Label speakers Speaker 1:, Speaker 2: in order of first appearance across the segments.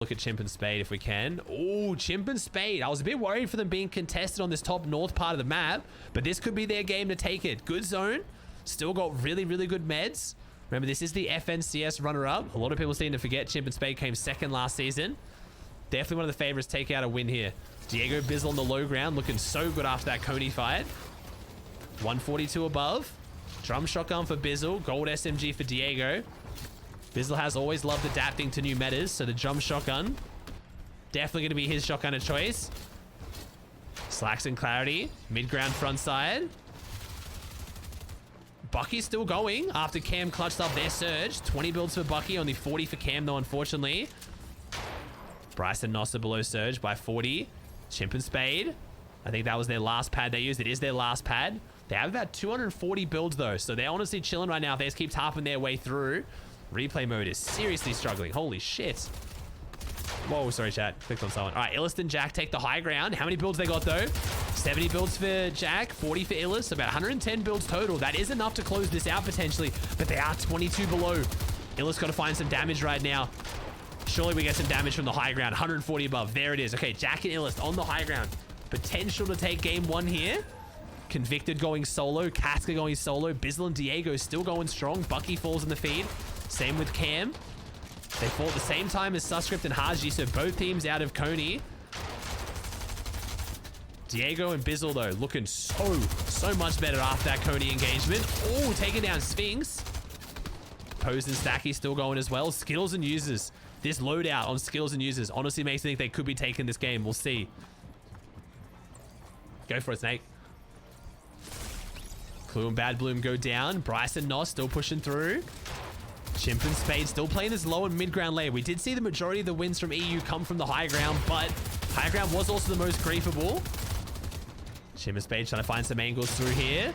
Speaker 1: Look at Chimp and Spade if we can. Oh, Chimp and Spade. I was a bit worried for them being contested on this top north part of the map, but this could be their game to take it. Good zone. Still got really, really good meds. Remember, this is the FNCS runner-up. A lot of people seem to forget Chimp and Spade came second last season. Definitely one of the favorites take out a win here. Diego Bizzle on the low ground, looking so good after that Coney fight. 142 above. Drum shotgun for Bizzle. Gold SMG for Diego. Bizzle has always loved adapting to new metas, so the drum shotgun definitely going to be his shotgun of choice. Slacks and clarity. Mid-ground front side. Bucky's still going after Cam clutched up their surge. 20 builds for Bucky, only 40 for Cam though, unfortunately. Bryce and Nossa below surge by 40. Chimp and Spade. I think that was their last pad they used. It is their last pad. They have about 240 builds though, so they're honestly chilling right now. If they just keep tapping their way through. Replay mode is seriously struggling. Holy shit. Whoa, sorry chat. Clicked on someone. All right, Illist and Jack take the high ground. How many builds they got though? 70 builds for Jack, 40 for Illist, about 110 builds total. That is enough to close this out potentially, but they are 22 below. Illist got to find some damage right now. Surely we get some damage from the high ground. 140 above. There it is. Okay, Jack and Illist on the high ground. Potential to take game one here. Convicted going solo. Casca going solo. Bizzle and Diego still going strong. Bucky falls in the feed. Same with Cam. They fall at the same time as Suscript and Haji, so both teams out of Coney. Diego and Bizzle, though, looking so much better after that Coney engagement. Oh, taking down Sphinx. Pose and Stacky still going as well. Skittles and Users. This loadout on Skittles and Users honestly makes me think they could be taking this game. We'll see. Go for it, Snake. Clue and Bad Bloom go down. Bryce and Nos still pushing through. Chimp and Spade still playing this low and mid-ground layer. We did see the majority of the wins from EU come from the high ground, but high ground was also the most creepable. Chimp and Spade trying to find some angles through here.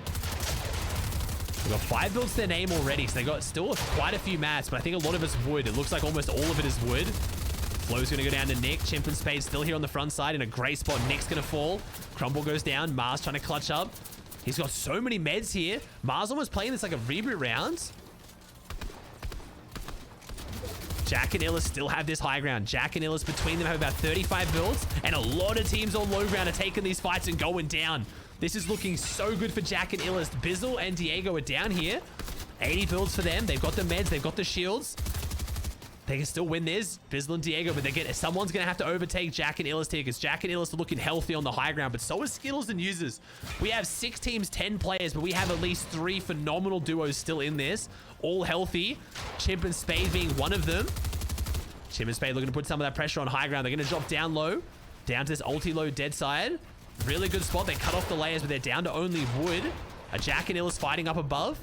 Speaker 1: We've got 5 builds to their name already, so they got still quite a few mats, but I think a lot of it's wood. It looks like almost all of it is wood. Flow's going to go down to Nick. Chimp and Spade still here on the front side in a great spot. Nick's going to fall. Crumble goes down. Mars trying to clutch up. He's got so many meds here. Mars almost playing this like a reboot round. Jack and Illis still have this high ground. Jack and Illis between them have about 35 builds, and a lot of teams on low ground are taking these fights and going down. This is looking so good for Jack and Illis. Bizzle and Diego are down here. 80 builds for them. They've got the meds. They've got the shields. They can still win this, Bizzle and Diego, but someone's going to have to overtake Jack and Illis here because Jack and Illis are looking healthy on the high ground, but so are Skittles and Users. We have 6 teams, 10 players, but we have at least 3 phenomenal duos still in this, all healthy. Chimp and Spade being one of them. Chimp and Spade looking to put some of that pressure on high ground. They're going to drop down low, down to this ulti-low dead side. Really good spot. They cut off the layers, but they're down to only wood. A Jack and Illis fighting up above.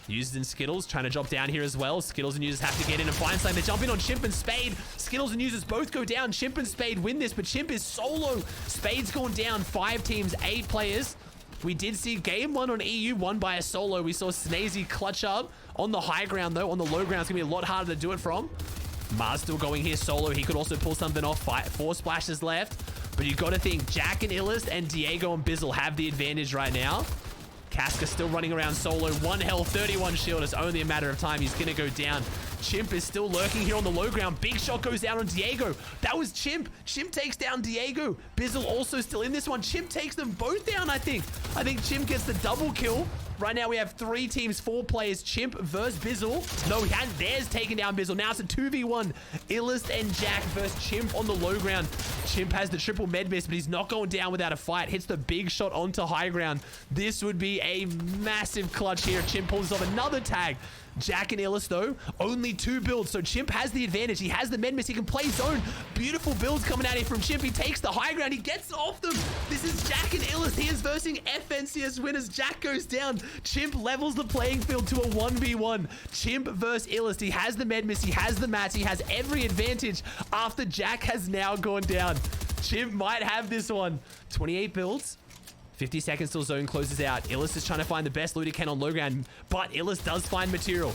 Speaker 1: Users and Skittles trying to drop down here as well. Skittles and Users have to get in and find something. They jump in on Chimp and Spade. Skittles and Users both go down. Chimp and Spade win this, but Chimp is solo. Spade's gone down. 5 teams, 8 players. We did see game 1 on EU won by a solo. We saw Snazy clutch up on the high ground, though. On the low ground, it's going to be a lot harder to do it from. Mars still going here solo. He could also pull something off. 4 splashes left. But you got to think Jack and Illist and Diego and Bizzle have the advantage right now. Casca still running around solo. 1 health, 31 shield. It's only a matter of time. He's going to go down. Chimp is still lurking here on the low ground. Big shot goes down on Diego. That was Chimp. Chimp takes down Diego. Bizzle also still in this one. Chimp takes them both down, I think. I think Chimp gets the double kill. Right now we have 3 teams, 4 players. Chimp versus Bizzle. No, he hadn't. There's taking down Bizzle. Now it's a 2v1. Illist and Jack versus Chimp on the low ground. Chimp has the triple med miss, but he's not going down without a fight. Hits the big shot onto high ground. This would be a massive clutch here. Chimp pulls off another tag. Jack and Illis, though, only 2 builds, so Chimp has the advantage. He has the med miss. He can play zone. Beautiful builds coming out here from Chimp. He takes the high ground. He gets off them. This is Jack and Illis. He is versing FNCS winners. Jack goes down. Chimp levels the playing field to a 1v1. Chimp versus Illis. He has the med miss. He has the mats. He has every advantage after Jack has now gone down. Chimp might have this one. 28 builds. 50 seconds till zone closes out. Illis is trying to find the best loot he can on low ground, but Illis does find material.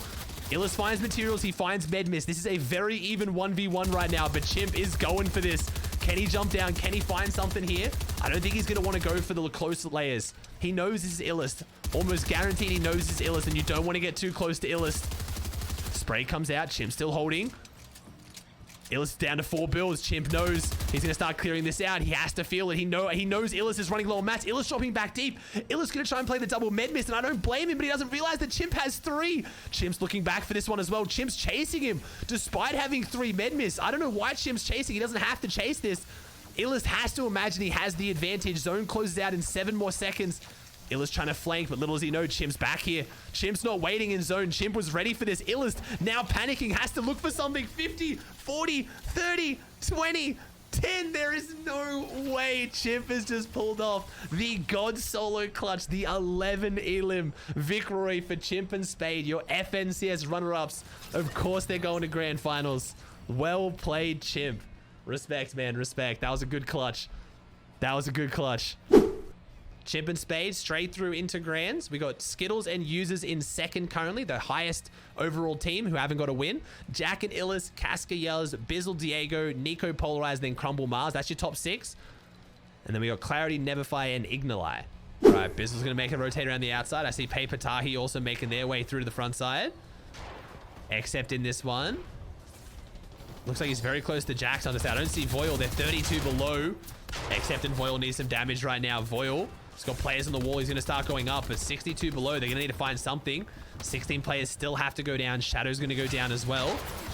Speaker 1: Illis finds materials. He finds med miss. This is a very even 1v1 right now, but Chimp is going for this. Can he jump down? Can he find something here? I don't think he's going to want to go for the close layers. He knows this is Illist. Almost guaranteed he knows this is Illist, and you don't want to get too close to Illist. Spray comes out. Chimp still holding. Illis down to 4 builds. Chimp knows he's going to start clearing this out. He has to feel it. He knows Illis is running low on mats. Illis dropping back deep. Illis going to try and play the double med miss, and I don't blame him, but he doesn't realize that Chimp has 3. Chimp's looking back for this one as well. Chimp's chasing him despite having 3 med miss. I don't know why Chimp's chasing. He doesn't have to chase this. Illis has to imagine he has the advantage. Zone closes out in 7 more seconds. Illis trying to flank, but little does he know, Chimp's back here. Chimp's not waiting in zone. Chimp was ready for this. Illis now panicking, has to look for something. 50, 40, 30, 20, 10. There is no way Chimp has just pulled off the God solo clutch, the 11 elim victory for Chimp and Spade, your FNCS runner-ups. Of course, they're going to grand finals. Well played, Chimp. Respect, man, respect. That was a good clutch. That was a good clutch. Chimp and Spade straight through into grands. We got Skittles and Users in second currently, the highest overall team who haven't got a win. Jack and Illis, Casca Yells, Bizzle Diego, Nico Polarized, then Crumble Mars. That's your top 6. And then we got Clarity, Neverfire, and Ignali. All right, Bizzle's going to make a rotate around the outside. I see Paper Tahi also making their way through to the front side. Except in this one. Looks like he's very close to Jax on this. I don't see Voil. They're 32 below. Except in Voil needs some damage right now. Voil. He's got players on the wall. He's going to start going up, but 62 below. They're going to need to find something. 16 players still have to go down. Shadow's going to go down as well.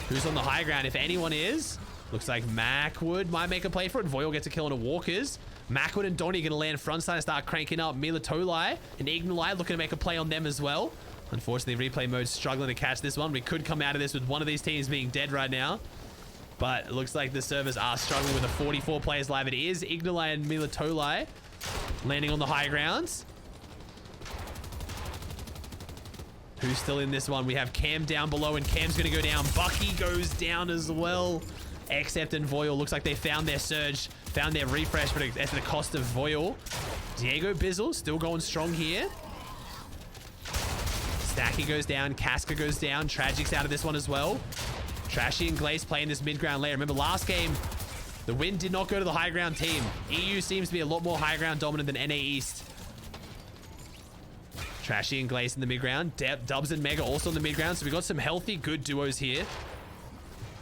Speaker 1: Who's on the high ground? If anyone is, looks like Macwood might make a play for it. Voil gets a kill on a Walkers. Macwood and Donnie going to land front side and start cranking up. Mila Tolai and Ignali looking to make a play on them as well. Unfortunately, replay mode struggling to catch this one. We could come out of this with one of these teams being dead right now. But it looks like the servers are struggling with the 44 players live. It is Ignali and Mila Tolai landing on the high grounds. Who's still in this one? We have Cam down below, and Cam's going to go down. Bucky goes down as well. Except in Voil. Looks like they found their surge, found their refresh, but at the cost of Voil. Diego Bizzle still going strong here. Stacky goes down. Casca goes down. Tragic's out of this one as well. Trashy and Glaze playing this mid-ground layer. Remember, last game, the win did not go to the high ground team. EU seems to be a lot more high ground dominant than NA East. Trashy and Glaze in the mid-ground. Dubs and Mega also in the mid-ground. So we got some healthy, good duos here.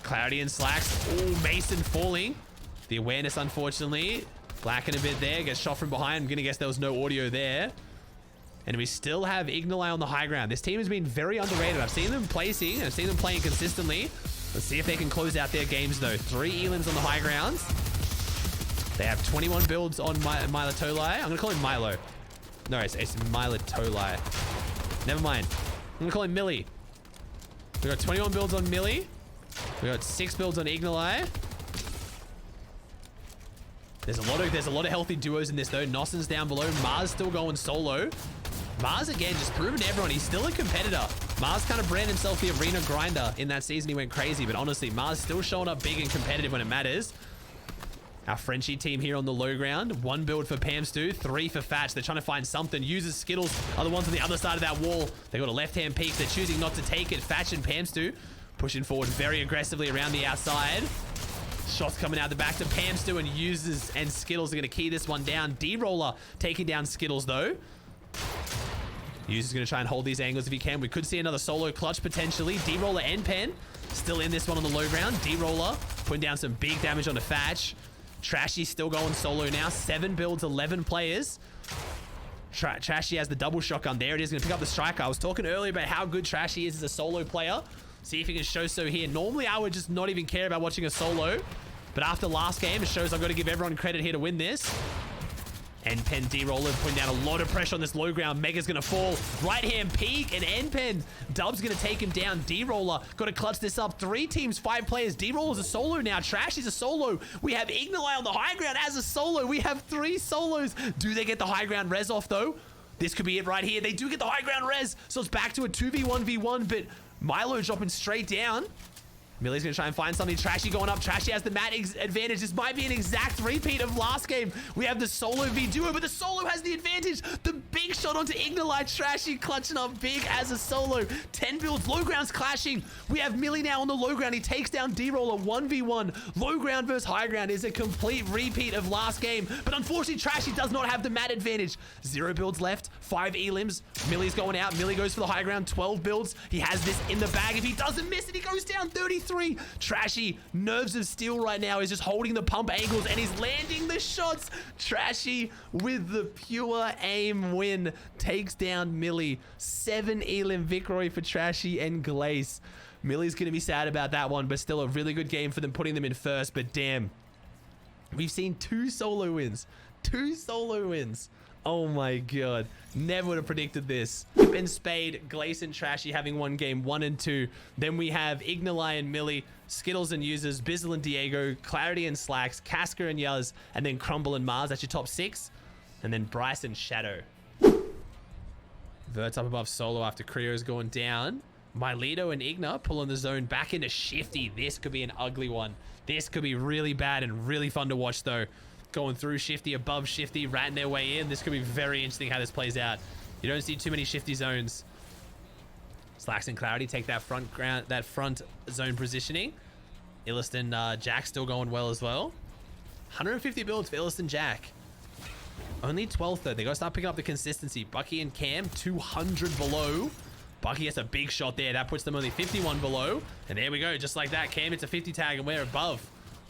Speaker 1: Clarity and Slacks. Oh, Mason falling. The awareness, unfortunately. Blacking a bit there. Gets shot from behind. I'm going to guess there was no audio there. And we still have Ignali on the high ground. This team has been very underrated. I've seen them placing, and I've seen them playing consistently. Let's see if they can close out their games, though. 3 elims on the high grounds. They have 21 builds on Milo Tolai. I'm going to call him Milo. No, it's Milo Tolai. Never mind. I'm going to call him Millie. We got 21 builds on Millie. We got 6 builds on Ignali. There's a lot of healthy duos in this, though. Nossen's down below. Mars still going solo. Mars, again, just proving to everyone he's still a competitor. Mars kind of branded himself the arena grinder in that season. He went crazy, but honestly, Mars still showing up big and competitive when it matters. Our Frenchie team here on the low ground. 1 build for Pam Stu, 3 for Fatch. They're trying to find something. Users, Skittles are the ones on the other side of that wall. They got a left-hand peek. They're choosing not to take it. Fatch and Pam Stu pushing forward very aggressively around the outside. Shots coming out the back to Pam Stu, and Users and Skittles are going to key this one down. D-Roller taking down Skittles, though. Users going to try and hold these angles if he can. We could see another solo clutch potentially. D-Roller and Pen still in this one on the low ground. D-Roller putting down some big damage on the Fatch. Trashy still going solo now. 7 builds, 11 players. Trashy has the double shotgun. There it is. Going to pick up the striker. I was talking earlier about how good Trashy is as a solo player. See if he can show so here. Normally, I would just not even care about watching a solo. But after last game, it shows I've got to give everyone credit here to win this. N-Pen D-Roller putting down a lot of pressure on this low ground. Mega's going to fall. Right-hand peek, and N-Pen. Dub's going to take him down. D-Roller got to clutch this up. 3 teams, 5 players. D-Roller's a solo now. Trash is a solo. We have Ignali on the high ground as a solo. We have 3 solos. Do they get the high ground res off, though? This could be it right here. They do get the high ground res. So it's back to a 2v1v1, but Milo dropping straight down. Millie's going to try and find something. Trashy going up. Trashy has the mat advantage. This might be an exact repeat of last game. We have the solo v duo, but the solo has the advantage. The big shot onto Ignali. Trashy clutching up big as a solo. 10 builds. Low ground's clashing. We have Millie now on the low ground. He takes down D-Roller 1v1. Low ground versus high ground is a complete repeat of last game. But unfortunately, Trashy does not have the mat advantage. 0 builds left. 5 elims. Millie's going out. Millie goes for the high ground. 12 builds. He has this in the bag. If he doesn't miss it, he goes down 33. 3. Trashy, nerves of steel right now. He's just holding the pump angles and he's landing the shots. Trashy with the pure aim win takes down Millie. 7 elim victory for Trashy and Glace. Millie's going to be sad about that one, but still a really good game for them, putting them in first. But damn, we've seen 2 solo wins. 2 solo wins. Oh my god. Never would have predicted this. Ben Spade, Glace and Trashy having one game, 1 and 2. Then we have Ignali and Millie, Skittles and Users, Bizzle and Diego, Clarity and Slacks, Casca and Yuz, and then Crumble and Mars. That's your top 6. And then Bryce and Shadow. Vert's up above solo after Creo's gone down. Myleto and Igna pulling the zone back into Shifty. This could be an ugly one. This could be really bad and really fun to watch though. Going through Shifty, above Shifty, ratting their way in. This could be very interesting how this plays out. You don't see too many Shifty zones. Slacks and Clarity take that front zone positioning. Illist and Jack still going well as well. 150 builds for Illist and Jack. Only 12th though. They gotta start picking up the consistency. Bucky and Cam, 200 below. Bucky gets a big shot there. That puts them only 51 below. And there we go. Just like that. Cam, it's a 50 tag and we're above.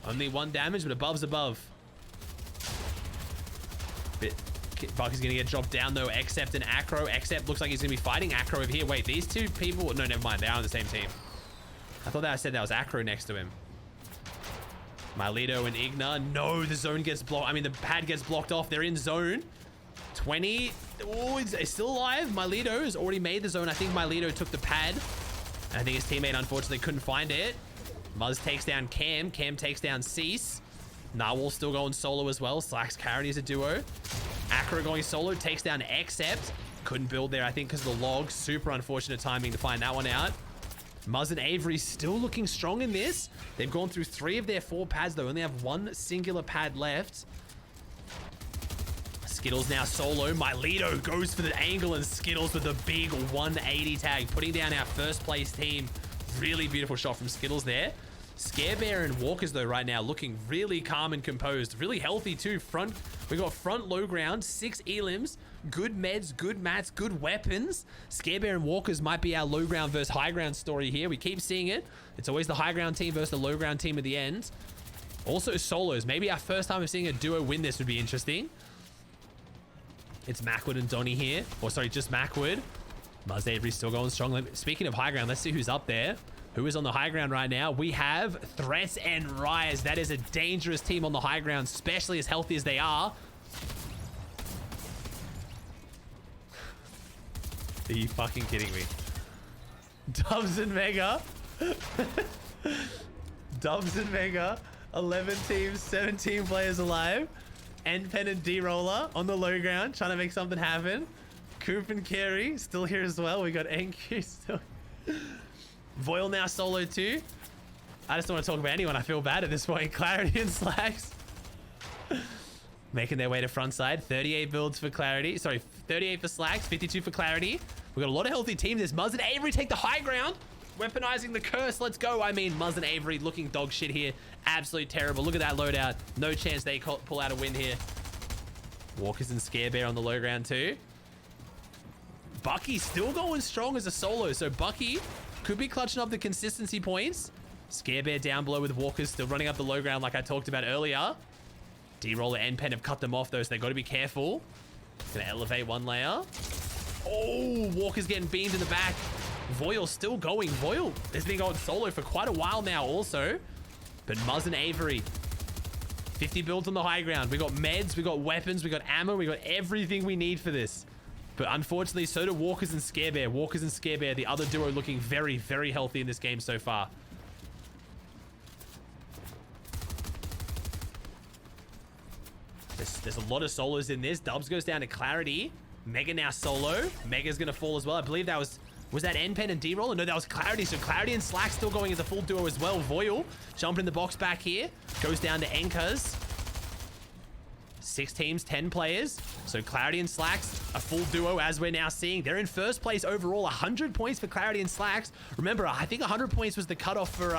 Speaker 1: Only 1 damage, but above's above. Bucky's gonna get dropped down though. Except and Acro. Except looks like he's gonna be fighting Acro over here. Wait, these 2 people? No, never mind. They are on the same team. I thought that I said that was Acro next to him. Myleto and Igna. No, the zone gets blocked. I mean, the pad gets blocked off. They're in zone. 20. Oh, it's still alive. Myleto has already made the zone. I think Myleto took the pad. I think his teammate unfortunately couldn't find it. Muzz takes down Cam. Cam takes down Cease. Narwhal's still going solo as well. Slacks Clarity as a duo. Acro going solo. Takes down Except. Couldn't build there, I think, because of the log. Super unfortunate timing to find that one out. Muzz and Avery still looking strong in this. They've gone through 3 of their 4 pads, though. Only have 1 singular pad left. Skittles now solo. Myleto goes for the angle and Skittles with a big 180 tag, putting down our first place team. Really beautiful shot from Skittles there. Scare Bear and Walkers though right now looking really calm and composed. Really healthy too. We got front low ground, 6 elims, good meds, good mats, good weapons. Scare Bear and Walkers might be our low ground versus high ground story here. We keep seeing it. It's always the high ground team versus the low ground team at the end. Also solos. Maybe our first time of seeing a duo win this would be interesting. It's Macwood and Donnie here. Or sorry, just Macwood. Muzz Avery still going strong. Speaking of high ground, let's see who's up there. Who is on the high ground right now? We have Threats and Rise. That is a dangerous team on the high ground, especially as healthy as they are. Are you fucking kidding me? Dubs and Mega. Dubs and Mega. 11 teams, 17 players alive. N-Pen and D-Roller on the low ground, trying to make something happen. Coop and Carey still here as well. We got NQ still. Voil now solo too. I just don't want to talk about anyone. I feel bad at this point. Clarity and Slacks. Making their way to front side. 38 builds for Clarity. Sorry, 38 for Slacks, 52 for Clarity. We've got a lot of healthy teams. There's Muzz and Avery take the high ground. Weaponizing the curse. Let's go. I mean, Muzz and Avery looking dog shit here. Absolutely terrible. Look at that loadout. No chance they pull out a win here. Walkers and Scare Bear on the low ground too. Bucky still going strong as a solo. So Bucky could be clutching up the consistency points. Scare Bear down below with Walkers still running up the low ground like I talked about earlier. D-Roller and Pen have cut them off though, so they've got to be careful. Gonna elevate 1 layer. Oh, Walker's getting beamed in the back. Voil still going. Voil has been going solo for quite a while now also. But Muzz and Avery, 50 builds on the high ground. We got meds, we got weapons, we got ammo, we got everything we need for this. But unfortunately, so do Walkers and Scare Bear. Walkers and Scare Bear, the other duo, looking very, very healthy in this game so far. There's a lot of solos in this. Dubs goes down to Clarity. Mega now solo. Mega's going to fall as well. I believe that was that N-Pen and D-Roller? No, that was Clarity. So Clarity and Slack still going as a full duo as well. Voil jumping in the box back here. Goes down to Enkers. 6 teams, 10 players. So Clarity and Slacks, a full duo as we're now seeing. They're in first place overall. 100 points for Clarity and Slacks. Remember, I think 100 points was the cutoff for,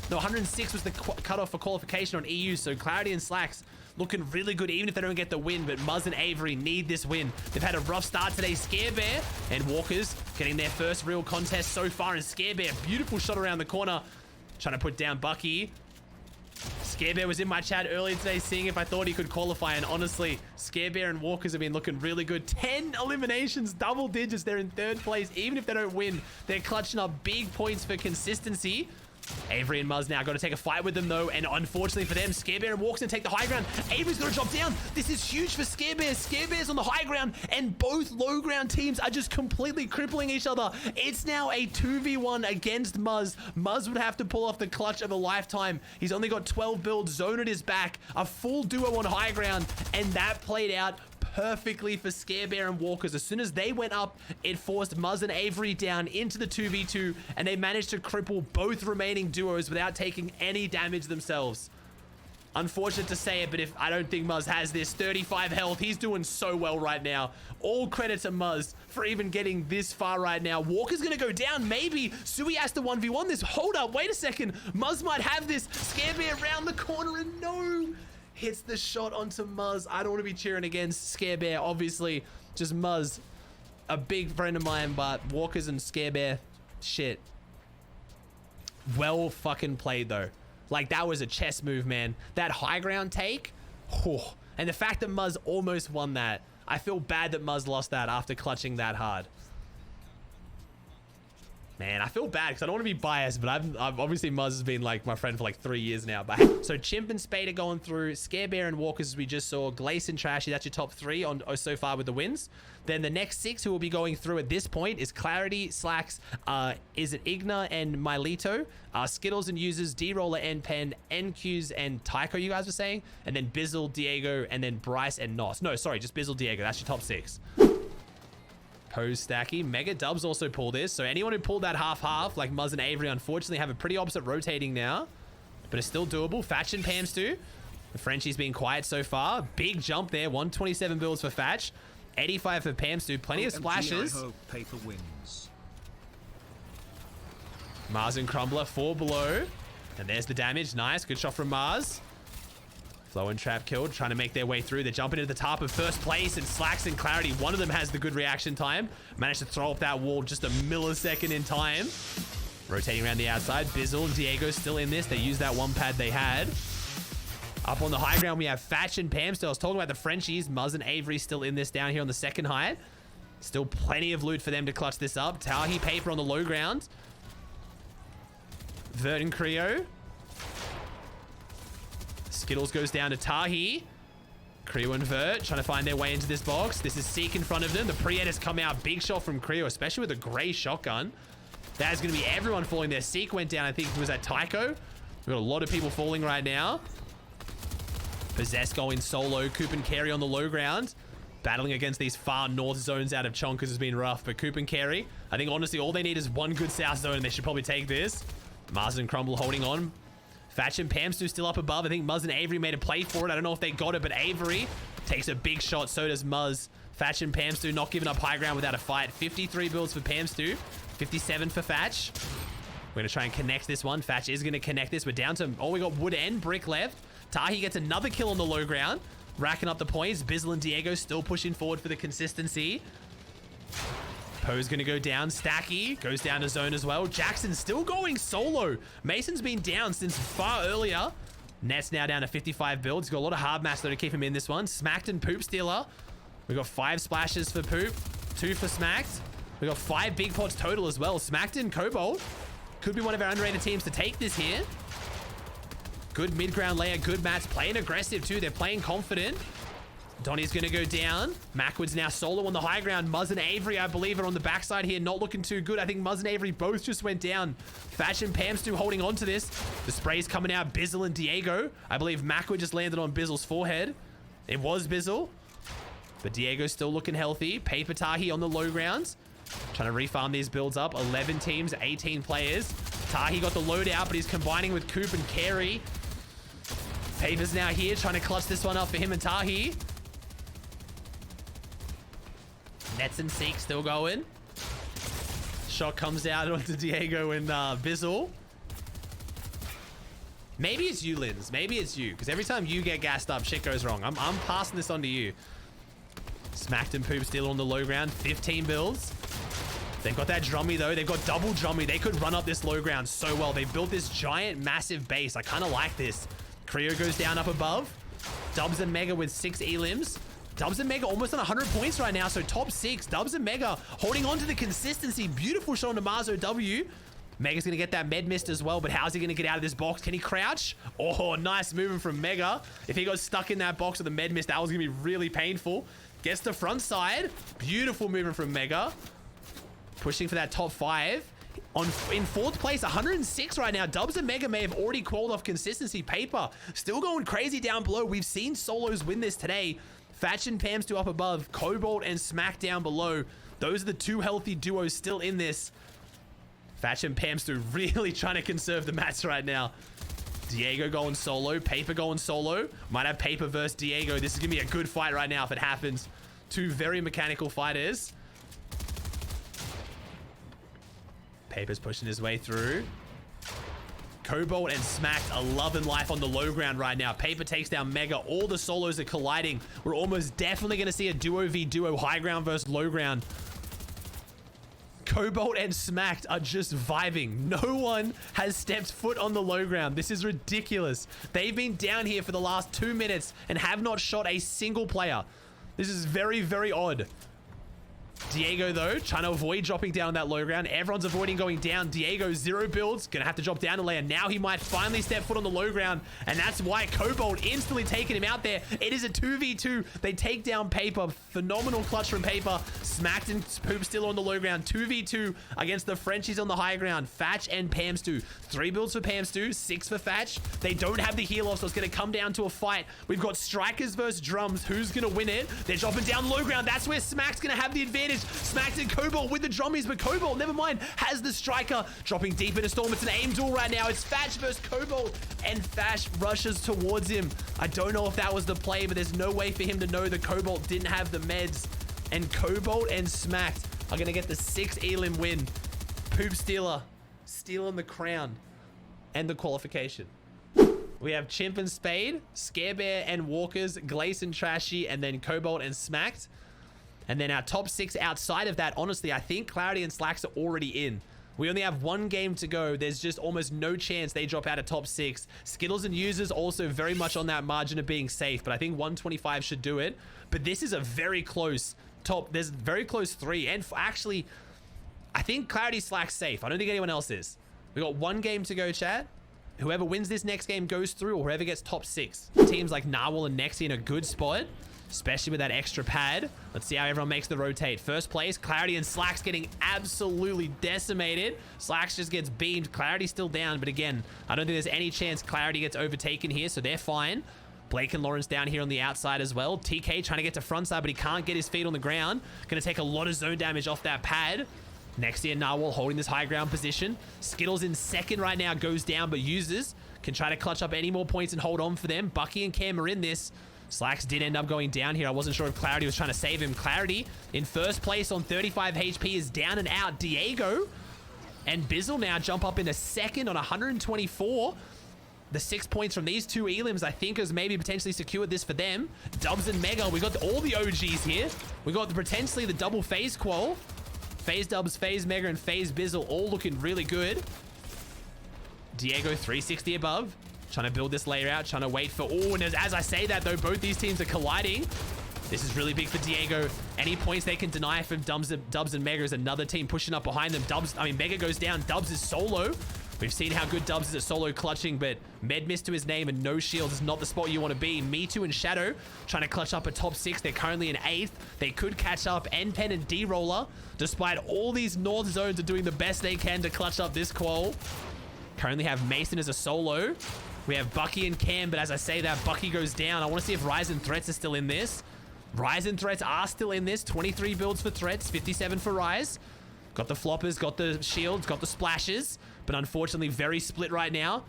Speaker 1: no, 106 was the cutoff for qualification on EU. So Clarity and Slacks looking really good, even if they don't get the win. But Muzz and Avery need this win. They've had a rough start today. Scare Bear and Walkers getting their first real contest so far. And Scare Bear, beautiful shot around the corner. Trying to put down Bucky. Scarebear was in my chat earlier today seeing if I thought he could qualify, and honestly, Scarebear and Walkers have been looking really good. 10 eliminations, double digits. They're in 3rd place. Even if they don't win, they're clutching up big points for consistency. Avery and Muzz now got to take a fight with them though, and unfortunately for them, Scarebear and Walkers gonna take the high ground. Avery's gonna drop down. This is huge for Scarebear. Scarebear's on the high ground, and both low ground teams are just completely crippling each other. It's now a 2v1 against Muzz. Muzz would have to pull off the clutch of a lifetime. He's only got 12 builds, zone at his back, a full duo on high ground, and that played out perfectly for Scarebear and Walkers. As soon as they went up, it forced Muzz and Avery down into the 2v2, and they managed to cripple both remaining duos without taking any damage themselves. Unfortunate to say it, but I don't think Muzz has this. 35 health. He's doing so well right now. All credit to Muzz for even getting this far right now. Walker's going to go down. Maybe Sui has to 1v1 this. Hold up. Wait a second. Muzz might have this. Scarebear around the corner, and no. Hits the shot onto Muzz. I don't want to be cheering against Scarebear. Obviously, just Muzz, a big friend of mine, but Walkers and Scarebear, shit. Well fucking played, though. Like, that was a chess move, man. That high ground take, oh. And the fact that Muzz almost won that, I feel bad that Muzz lost that after clutching that hard. Man, I feel bad because I don't want to be biased, but I've obviously Muzz has been like my friend for like 3 years now. But hey, so Chimp and Spade are going through. Scarebear and Walkers, as we just saw. Glace and Trashy, that's your top 3 on so far with the wins. Then the next 6 who will be going through at this point is Clarity, Slacks, is it Igna and Mylito, Skittles and Users, D-Roller and Pen, NQs and Tycho, you guys were saying, and then Bizzle, Diego, and then Bryce and Nos. No, sorry, just Bizzle, Diego. That's your top 6. Pose Stacky. Mega Dubs also pull this. So anyone who pulled that half-half, like Muzz and Avery, unfortunately have a pretty opposite rotating now. But it's still doable. Fatch and Pam Stu. The Frenchie's been quiet so far. Big jump there. 127 builds for Fatch. 85 for Pam Stu. Plenty of splashes.
Speaker 2: Paper wins.
Speaker 1: Mars and Crumbler 4 below. And there's the damage. Nice. Good shot from Mars. Flow and Trap killed, trying to make their way through. They're jumping into the top of first place, and Slacks and Clarity, one of them has the good reaction time. Managed to throw up that wall just a millisecond in time. Rotating around the outside. Bizzle and Diego still in this. They used that one pad they had. Up on the high ground, we have Fatch and Pamster. I was talking about the Frenchies. Muzz and Avery still in this down here on the second height. Still plenty of loot for them to clutch this up. Tahi Paper on the low ground. Vert and Creo. Skittles goes down to Tahi. Creo and Vert trying to find their way into this box. This is Seek in front of them. The pre-ed has come out. Big shot from Creo, especially with a gray shotgun. That is going to be everyone falling there. Seek went down, I think it was at Tycho. We've got a lot of people falling right now. Possess going solo. Coop and Carey on the low ground. Battling against these far north zones out of Chonkers has been rough. But Coop and Carey, I think honestly all they need is one good south zone and they should probably take this. Mars and Crumble holding on. Fatch and Pamstu still up above. I think Muzz and Avery made a play for it. I don't know if they got it, but Avery takes a big shot. So does Muzz. Fatch and Pamstu not giving up high ground without a fight. 53 builds for Pamstu. 57 for Fatch. We're going to try and connect this one. Fatch is going to connect this. We're down to, oh, we got Wood and Brick left. Tahi gets another kill on the low ground. Racking up the points. Bizzle and Diego still pushing forward for the consistency. Poe's gonna go down. Stacky goes down to zone as well. Jackson's still going solo. Mason's been down since far earlier. Net's now down to 55 builds. He's got a lot of hard mass though to keep him in this one. Smacked and Poop Stealer. We got 5 splashes for Poop, 2 for Smacked. We got 5 big pots total as well. Smacked and Cobalt could be one of our underrated teams to take this here. Good mid-ground layer, good mats. Playing aggressive too. They're playing confident. Donnie's going to go down. Mackwood's now solo on the high ground. Muzz and Avery, I believe, are on the backside here. Not looking too good. I think Muzz and Avery both just went down. Fatch and Pamstu holding on to this. The spray's coming out. Bizzle and Diego. I believe Mackwood just landed on Bizzle's forehead. It was Bizzle. But Diego's still looking healthy. Paper Tahi on the low grounds. Trying to refarm these builds up. 11 teams, 18 players. Tahi got the load out, but he's combining with Coop and Carey. Paper's now here trying to clutch this one up for him and Tahi. Nets and Seek still going. Shot comes out onto Diego and Bizzle. Maybe it's you, Linz. Maybe it's you. Because every time you get gassed up, shit goes wrong. I'm passing this on to you. Smacked and Poop still on the low ground. 15 builds. They've got that drummy though. They've got double drummy. They could run up this low ground so well. They built this giant, massive base. I kind of like this. Creo goes down up above. Dubs and Mega with 6 elims. Dubs and Mega almost on 100 points right now. So top 6. Dubs and Mega holding on to the consistency. Beautiful shot on Damaso W. Mega's going to get that med mist as well, but how's he going to get out of this box? Can he crouch? Oh, nice movement from Mega. If he got stuck in that box with the med mist, that was going to be really painful. Gets the front side. Beautiful movement from Mega. Pushing for that top 5. In 4th place, 106 right now. Dubs and Mega may have already called off consistency. Paper still going crazy down below. We've seen solos win this today. Fatch and Pam's two up above. Cobalt and Smack down below. Those are the 2 healthy duos still in this. Fatch and Pamstu really trying to conserve the mats right now. Diego going solo. Paper going solo. Might have Paper versus Diego. This is going to be a good fight right now if it happens. 2 very mechanical fighters. Paper's pushing his way through. Cobalt and Smacked are loving life on the low ground right now. Paper takes down Mega. All the solos are colliding. We're almost definitely going to see a duo v duo. High ground versus low ground. Cobalt and Smacked are just vibing. No one has stepped foot on the low ground. This is ridiculous. They've been down here for the last 2 minutes and have not shot a single player. This is very, very odd. Diego, though, trying to avoid dropping down on that low ground. Everyone's avoiding going down. Diego, 0 builds. Gonna have to drop down a layer. Now he might finally step foot on the low ground, and that's why Cobalt instantly taking him out there. It is a 2v2. They take down Paper. Phenomenal clutch from Paper. Smacked and Poop still on the low ground. 2v2 against the Frenchies on the high ground. Fatch and Pamstu. 3 builds for Pamstu, 6 for Fatch. They don't have the heal off, so it's gonna come down to a fight. We've got Strikers versus Drums. Who's gonna win it? They're dropping down low ground. That's where Smack's gonna have the advantage. Smacked and Cobalt with the drummies, but Cobalt, never mind, has the striker. Dropping deep into Storm. It's an aim duel right now. It's Fatch versus Cobalt, and Fatch rushes towards him. I don't know if that was the play, but there's no way for him to know that Cobalt didn't have the meds. And Cobalt and Smacked are going to get the 6 elim win. Poop Stealer stealing the crown and the qualification. We have Chimp and Spade, Scare Bear and Walkers, Glace and Trashy, and then Cobalt and Smacked. And then our top 6 outside of that, honestly, I think Clarity and Slacks are already in. We only have 1 game to go. There's just almost no chance they drop out of top 6. Skittles and Users also very much on that margin of being safe, but I think 125 should do it. But this is a very close top. There's very close 3. And actually, I think Clarity Slacks safe. I don't think anyone else is. We got 1 game to go, chat. Whoever wins this next game goes through, or whoever gets top 6. Teams like Narwhal and Nexi in a good spot, especially with that extra pad. Let's see how everyone makes the rotate. First place, Clarity and Slacks getting absolutely decimated. Slacks just gets beamed. Clarity's still down, but again, I don't think there's any chance Clarity gets overtaken here, so they're fine. Blake and Lawrence down here on the outside as well. TK trying to get to front side, but he can't get his feet on the ground. Gonna take a lot of zone damage off that pad. Next year, Narwhal holding this high ground position. Skittles in second right now, goes down, but Users can try to clutch up any more points and hold on for them. Bucky and Cam are in this. Slacks did end up going down here. I wasn't sure if Clarity was trying to save him. Clarity in first place on 35 HP is down and out. Diego and Bizzle now jump up into second on 124. The 6 points from these 2 elims, I think, has maybe potentially secured this for them. Dubs and Mega. We got all the OGs here. We got potentially the double phase qual. Phase Dubs, Phase Mega, and Phase Bizzle all looking really good. Diego 360 above. Trying to build this layer out, trying to wait for... Oh, and as I say that, though, both these teams are colliding. This is really big for Diego. Any points they can deny from Dubs and Mega is another team pushing up behind them. Mega goes down. Dubs is solo. We've seen how good Dubs is at solo clutching, but med miss to his name and no shields is not the spot you want to be. Me Too and Shadow trying to clutch up a top 6. They're currently in 8th. They could catch up. N-Pen and D-Roller, despite all these north zones, are doing the best they can to clutch up this qual. Currently have Mason as a solo. We have Bucky and Cam, but as I say that, Bucky goes down. I want to see if Rise and Threats are still in this. Rise and Threats are still in this. 23 builds for Threats, 57 for Rise. Got the floppers, got the shields, got the splashes, but unfortunately very split right now.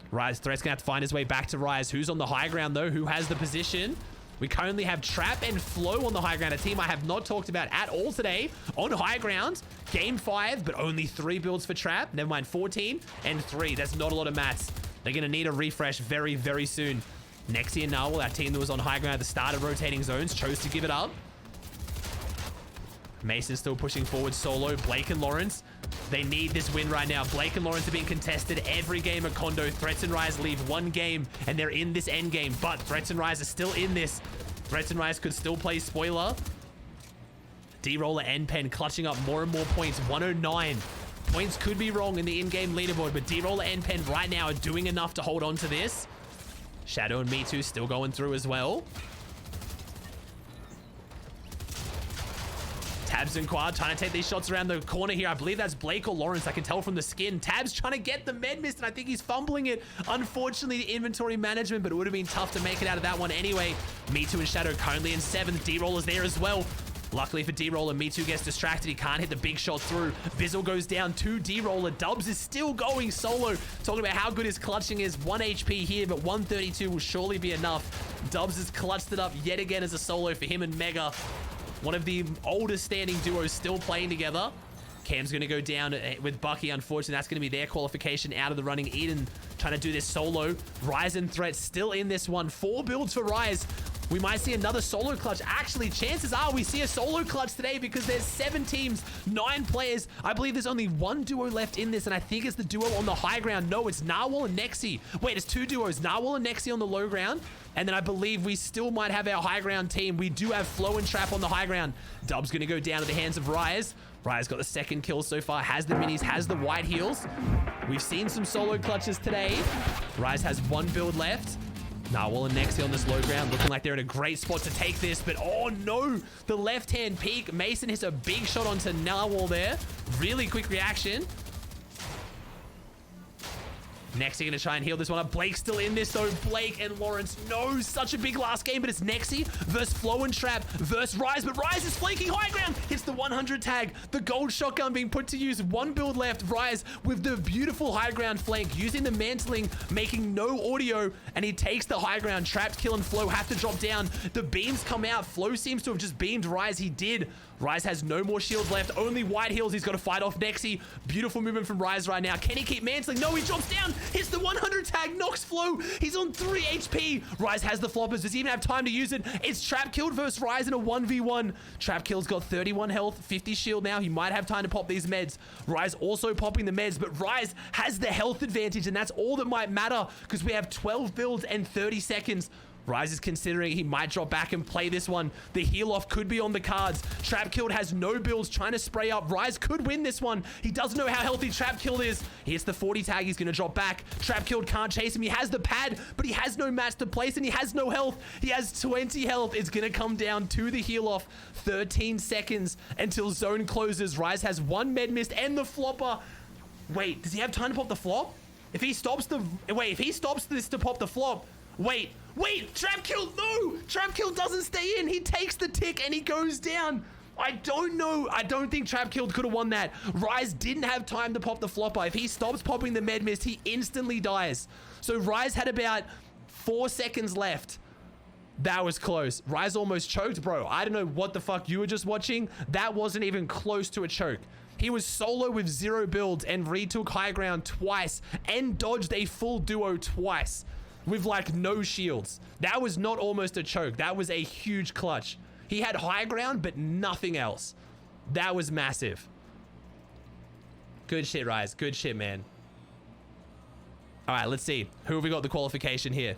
Speaker 1: Rise Threat's gonna have to find his way back to Rise. Who's on the high ground though? Who has the position? We currently have Trap and Flow on the high ground, a team I have not talked about at all today. On high ground, game 5, but only 3 builds for Trap. Never mind, 14 and 3. That's not a lot of mats. They're gonna need a refresh very, very soon. Nexi and Narwhal, that team that was on high ground at the start of rotating zones, chose to give it up. Mason still pushing forward solo. Blake and Lawrence, they need this win right now. Blake and Lawrence are being contested every game at Kondo. Threats and Rise leave one game, and they're in this end game. But Threats and Rise are still in this. Threats and Rise could still play spoiler. D-Roller and Pen clutching up more and more points. 109. Points could be wrong in the in-game leaderboard, but D-Roller and Pen right now are doing enough to hold on to this. Shadow and Me Too still going through as well. Tabs and Quad trying to take these shots around the corner here. I believe that's Blake or Lawrence. I can tell from the skin. Tabs trying to get the med mist, and I think he's fumbling it. Unfortunately, the inventory management, but it would have been tough to make it out of that one anyway. Me Too and Shadow currently in 7th. D-Roller's there as well. Luckily for D-Roller, Me Too gets distracted. He can't hit the big shot through. Bizzle goes down to D-Roller. Dubs is still going solo. Talking about how good his clutching is. 1 HP here, but 132 will surely be enough. Dubs has clutched it up yet again as a solo for him and Mega. One of the oldest standing duos still playing together. Cam's going to go down with Bucky. Unfortunately, that's going to be their qualification out of the running. Eden trying to do this solo. Rise and Threat still in this one. 4 builds for Rise. We might see another solo clutch. Actually, chances are we see a solo clutch today because there's 7 teams, 9 players. I believe there's only 1 duo left in this, and I think it's the duo on the high ground. No, it's Narwhal and Nexi. Wait, it's 2 duos, Narwhal and Nexi on the low ground. And then I believe we still might have our high ground team. We do have Flow and Trap on the high ground. Dub's going to go down to the hands of Rise. Rise got the 2nd kill so far, has the minis, has the white heals. We've seen some solo clutches today. Rise has 1 build left. Narwhal and Nexi on this low ground, looking like they're in a great spot to take this, but oh no, the left-hand peek. Mason hits a big shot onto Narwhal there. Really quick reaction. Nexi gonna try and heal this one up. Blake's still in this though. Blake and Lawrence. No, such a big last game, but it's Nexi versus Flow and Trap versus Rise, but Rise is flanking high ground. Hits the 100 tag. The gold shotgun being put to use. 1 build left. Rise with the beautiful high ground flank, using the mantling, making no audio, and he takes the high ground. Trapped, Kill, and Flow have to drop down. The beams come out. Flow seems to have just beamed Rise. He did. Rise has no more shields left. Only white heals. He's got to fight off Nexi. Beautiful movement from Rise right now. Can he keep mantling? No, he drops down. Hits the 100 tag. Knocks Flow. He's on 3 HP. Rise has the floppers. Does he even have time to use it? It's Trap killed versus Rise in a 1v1. Trap kill's got 31 health, 50 shield now. He might have time to pop these meds. Rise also popping the meds, but Rise has the health advantage, and that's all that might matter because we have 12 builds and 30 seconds. Rise is considering he might drop back and play this one. The heal off could be on the cards. Trap Killed has no builds, trying to spray up. Rise could win this one. He doesn't know how healthy Trap Killed is. He hits the 40 tag. He's going to drop back. Trap Killed can't chase him. He has the pad, but he has no match to place, and he has no health. He has 20 health. It's going to come down to the heal off. 13 seconds until zone closes. Rise has 1 med mist and the flopper. Wait, does he have time to pop the flop? If he stops this to pop the flop, wait, Trap Kill, no! Trap Kill doesn't stay in. He takes the tick and he goes down. I don't know. I don't think Trap Killed could have won that. Rise didn't have time to pop the flopper. If he stops popping the med mist, he instantly dies. So Rise had about 4 seconds left. That was close. Rise almost choked, bro. I don't know what the fuck you were just watching. That wasn't even close to a choke. He was solo with 0 builds and retook high ground twice and dodged a full duo twice with like no shields. That was not almost a choke. That was a huge clutch. He had high ground, but nothing else. That was massive. Good shit, Rise. Good shit, man. All right, let's see. Who have we got the qualification here?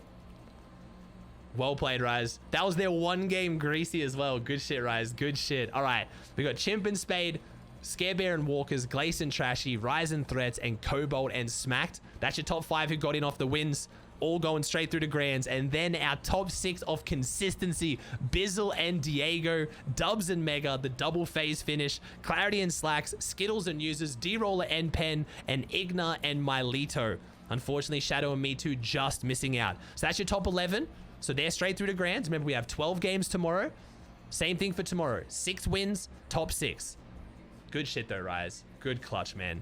Speaker 1: Well played, Rise. That was their 1 game greasy as well. Good shit, Rise. Good shit. All right, we got Chimp and Spade, Scare Bear and Walkers, Glace and Trashy, Rise and Threats, and Cobalt and Smacked. That's your top 5 who got in off the wins. All going straight through to grands. And then our top 6 of consistency: Bizzle and Diego, Dubs and Mega, the double phase finish, Clarity and Slacks, Skittles and Users, D-Roller and Pen, and Igna and Mylito. Unfortunately, Shadow and Me Too just missing out. So that's your top 11. So they're straight through to grands. Remember, we have 12 games tomorrow. Same thing for tomorrow. 6 wins, top 6. Good shit though, Rise. Good clutch, man.